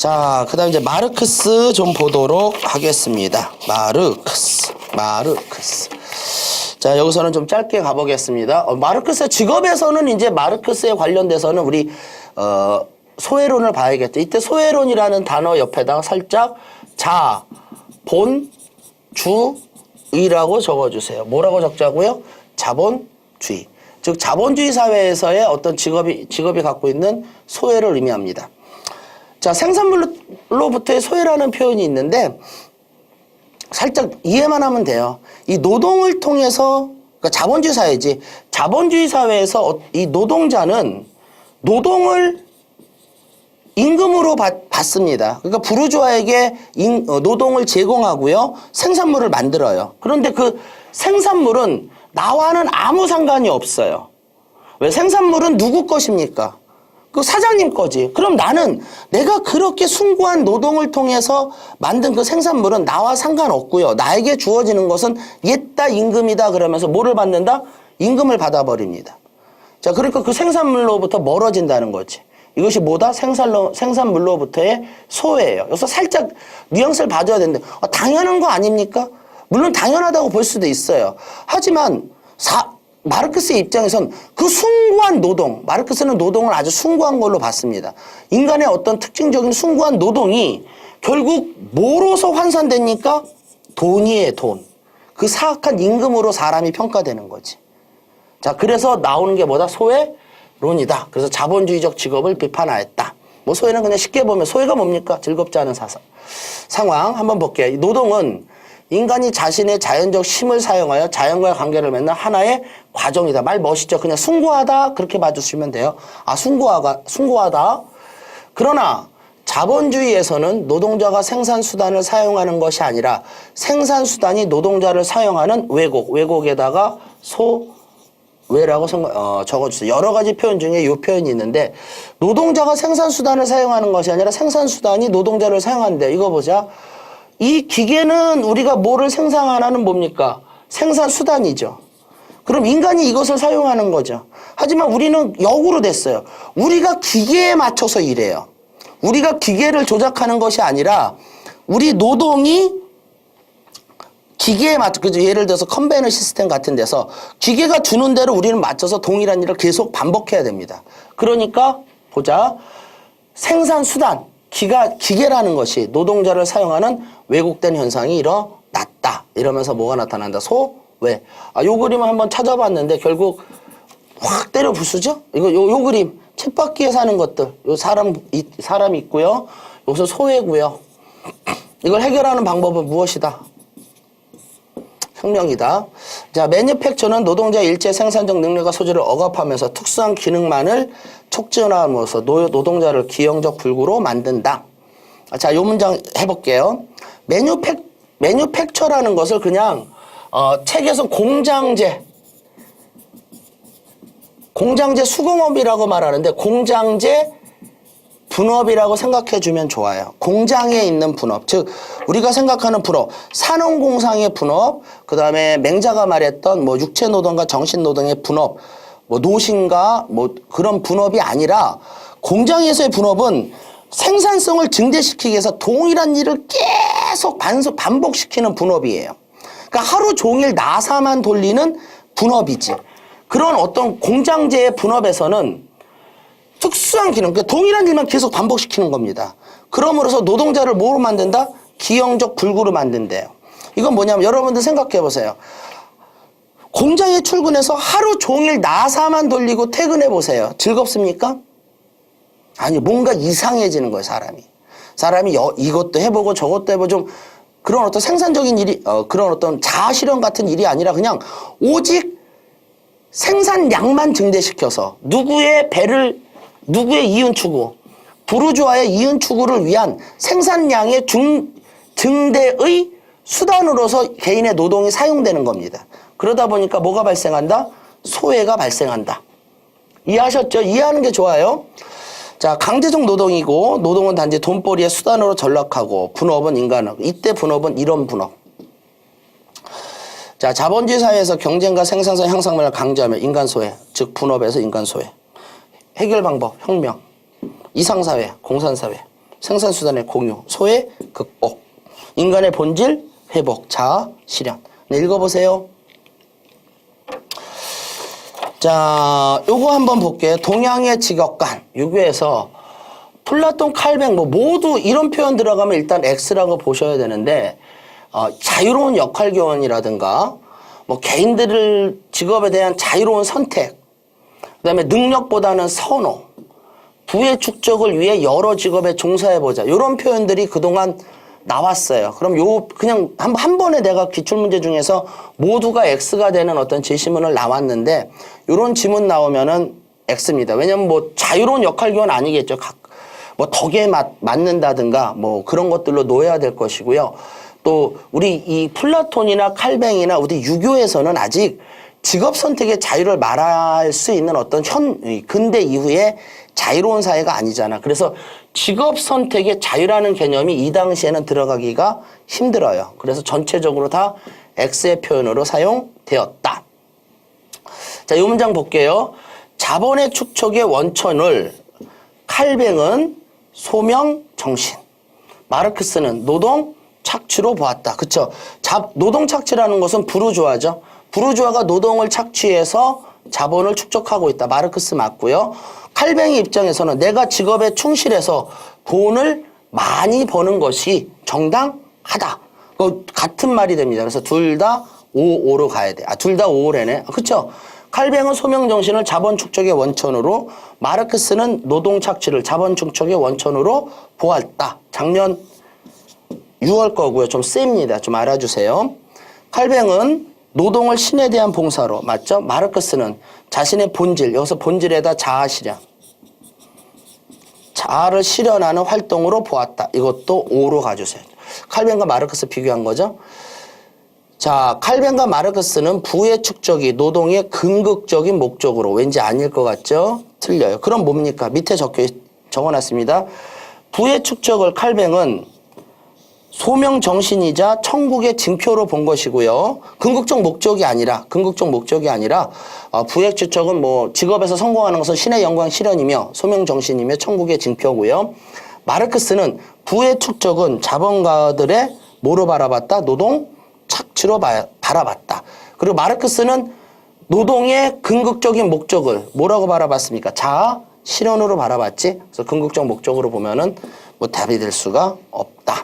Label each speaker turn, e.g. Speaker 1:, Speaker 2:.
Speaker 1: 자, 그 다음 이제 마르크스 좀 보도록 하겠습니다. 마르크스. 자, 여기서는 좀 짧게 가보겠습니다. 마르크스 직업에서는 이제 마르크스에 관련돼서는 우리, 소외론을 봐야겠죠. 이때 소외론이라는 단어 옆에다가 살짝 본, 주, 의라고 적어주세요. 뭐라고 적자고요? 자본주의. 즉, 자본주의 사회에서의 어떤 직업이 갖고 있는 소외를 의미합니다. 자, 생산물로부터의 소외라는 표현이 있는데, 살짝 이해만 하면 돼요. 이 노동을 통해서, 그러니까 자본주의 사회지. 자본주의 사회에서 이 노동자는 노동을 임금으로 받습니다. 그러니까 부르주아에게 노동을 제공하고요. 생산물을 만들어요. 그런데 그 생산물은 나와는 아무 상관이 없어요. 왜? 생산물은 누구 것입니까? 그 사장님 거지. 그럼 나는 내가 그렇게 숭고한 노동을 통해서 만든 그 생산물은 나와 상관없고요. 나에게 주어지는 것은 옛다 임금이다 그러면서 뭐를 받는다? 임금을 받아버립니다. 자, 그러니까 그 생산물로부터 멀어진다는 거지. 이것이 뭐다? 생산물로부터의 소외예요. 여기서 살짝 뉘앙스를 봐줘야 되는데 당연한 거 아닙니까? 물론 당연하다고 볼 수도 있어요. 하지만 마르크스의 입장에선 그 숭고한 노동, 마르크스는 노동을 아주 숭고한 걸로 봤습니다. 인간의 어떤 특징적인 숭고한 노동이 결국 뭐로서 환산됩니까? 돈이에요, 돈. 그 사악한 임금으로 사람이 평가되는 거지. 자, 그래서 나오는 게 뭐다? 소외론이다. 그래서 자본주의적 직업을 비판하였다. 뭐 소외는 그냥 쉽게 보면 소외가 뭡니까? 즐겁지 않은 상황 한번 볼게요. 노동은 인간이 자신의 자연적 힘을 사용하여 자연과의 관계를 맺는 하나의 과정이다. 말 멋있죠? 그냥 숭고하다 그렇게 봐주시면 돼요. 아, 숭고하다. 그러나 자본주의에서는 노동자가 생산수단을 사용하는 것이 아니라 생산수단이 노동자를 사용하는 왜곡에다가 소외라고 적어주세요. 여러 가지 표현 중에 이 표현이 있는데 노동자가 생산수단을 사용하는 것이 아니라 생산수단이 노동자를 사용하는데 이거 보자. 이 기계는 우리가 뭐를 생산하는 뭡니까? 생산수단이죠. 그럼 인간이 이것을 사용하는 거죠. 하지만 우리는 역으로 됐어요. 우리가 기계에 맞춰서 일해요. 우리가 기계를 조작하는 것이 아니라 우리 노동이 기계에 맞춰, 예를 들어서 컨베이너 시스템 같은 데서 기계가 주는 대로 우리는 맞춰서 동일한 일을 계속 반복해야 됩니다. 그러니까 보자. 생산수단. 기계라는 것이 노동자를 사용하는 왜곡된 현상이 일어났다. 이러면서 뭐가 나타난다? 소외. 요 그림을 한번 찾아봤는데 결국 확 때려 부수죠? 요 그림. 쳇바퀴에 사는 것들. 요 사람이 있고요. 여기서 소외고요. 이걸 해결하는 방법은 무엇이다? 혁명이다. 자, 매니팩처는 노동자의 일체 생산적 능력과 소질을 억압하면서 특수한 기능만을 촉진함으로써 노동자를 기형적 불구로 만든다. 자, 요 문장 해볼게요. 매뉴팩처라는 것을 그냥 책에서 공장제 수공업이라고 말하는데 공장제 분업이라고 생각해주면 좋아요. 공장에 있는 분업, 즉 우리가 생각하는 분업, 산업공상의 분업, 그 다음에 맹자가 말했던 뭐 육체노동과 정신노동의 분업, 뭐 노신과 뭐 그런 분업이 아니라 공장에서의 분업은 생산성을 증대시키기 위해서 동일한 일을 계속 반복시키는 분업이에요. 그러니까 하루 종일 나사만 돌리는 분업이지. 그런 어떤 공장제의 분업에서는 특수한 기능, 그러니까 동일한 일만 계속 반복시키는 겁니다. 그럼으로써 노동자를 뭐로 만든다? 기형적 불구로 만든대요. 이건 뭐냐면 여러분들 생각해 보세요. 공장에 출근해서 하루 종일 나사만 돌리고 퇴근해 보세요. 즐겁습니까? 아니, 뭔가 이상해지는 거예요, 사람이 이것도 해보고 저것도 해보고 좀 그런 어떤 생산적인 일이, 그런 어떤 자아실현 같은 일이 아니라 그냥 오직 생산량만 증대시켜서 누구의 이윤 추구, 부르주아의 이윤 추구를 위한 생산량의 증대의 수단으로서 개인의 노동이 사용되는 겁니다. 그러다 보니까 뭐가 발생한다? 소외가 발생한다. 이해하셨죠? 이해하는 게 좋아요. 자, 강제적 노동이고 노동은 단지 돈벌이의 수단으로 전락하고 분업은 인간업. 이때 분업은 이런 분업. 자, 자본주의 사회에서 경쟁과 생산성 향상만을 강조하며 인간소외, 즉 분업에서 인간소외. 해결 방법, 혁명. 이상사회, 공산사회. 생산수단의 공유, 소외, 극복, 인간의 본질, 회복, 자아, 실현. 네, 읽어보세요. 자, 요거 한번 볼게요. 동양의 직업관, 유교에서 플라톤, 칼뱅, 뭐 모두 이런 표현 들어가면 일단 X라고 보셔야 되는데, 자유로운 역할 교환이라든가, 뭐 개인들을 직업에 대한 자유로운 선택, 그 다음에 능력보다는 선호, 부의 축적을 위해 여러 직업에 종사해보자. 이런 표현들이 그동안 나왔어요. 그럼 그냥 한 번에 내가 기출문제 중에서 모두가 X가 되는 어떤 제시문을 나왔는데, 이런 지문 나오면은 X입니다. 왜냐면 뭐 자유로운 역할 교환 아니겠죠. 뭐 덕에 맞는다든가 뭐 그런 것들로 놓여야 될 것이고요. 또 우리 이 플라톤이나 칼뱅이나 우리 유교에서는 아직 직업 선택의 자유를 말할 수 있는 어떤 근대 이후에 자유로운 사회가 아니잖아. 그래서 직업 선택의 자유라는 개념이 이 당시에는 들어가기가 힘들어요. 그래서 전체적으로 다 X의 표현으로 사용되었다. 자, 이 문장 볼게요. 자본의 축적의 원천을 칼뱅은 소명 정신, 마르크스는 노동 착취로 보았다. 그쵸? 노동 착취라는 것은 부르주아죠. 부르주아가 노동을 착취해서 자본을 축적하고 있다. 마르크스 맞고요. 칼뱅의 입장에서는 내가 직업에 충실해서 돈을 많이 버는 것이 정당하다. 같은 말이 됩니다. 그래서 둘 다 5로 가야 돼. 둘 다 5래네. 그쵸? 칼뱅은 소명 정신을 자본 축적의 원천으로, 마르크스는 노동 착취를 자본 축적의 원천으로 보았다. 작년 6월 거고요. 좀 셉니다. 좀 알아주세요. 칼뱅은 노동을 신에 대한 봉사로, 맞죠? 마르크스는 자신의 본질, 여기서 본질에다 자아 실현, 자아를 실현하는 활동으로 보았다. 이것도 5로 가주세요. 칼뱅과 마르크스 비교한 거죠. 자, 칼뱅과 마르크스는 부의 축적이 노동의 근극적인 목적으로, 왠지 아닐 것 같죠? 틀려요. 그럼 뭡니까? 밑에 적어놨습니다. 부의 축적을 칼뱅은 소명 정신이자 천국의 징표로 본 것이고요. 궁극적 목적이 아니라 부의 축적은 뭐 직업에서 성공하는 것은 신의 영광 실현이며 소명 정신이며 천국의 징표고요. 마르크스는 부의 축적은 자본가들의 뭐로 바라봤다? 노동 착취로 바라봤다. 그리고 마르크스는 노동의 궁극적인 목적을 뭐라고 바라봤습니까? 자아 실현으로 바라봤지. 그래서 궁극적 목적으로 보면은 뭐 답이 될 수가 없다.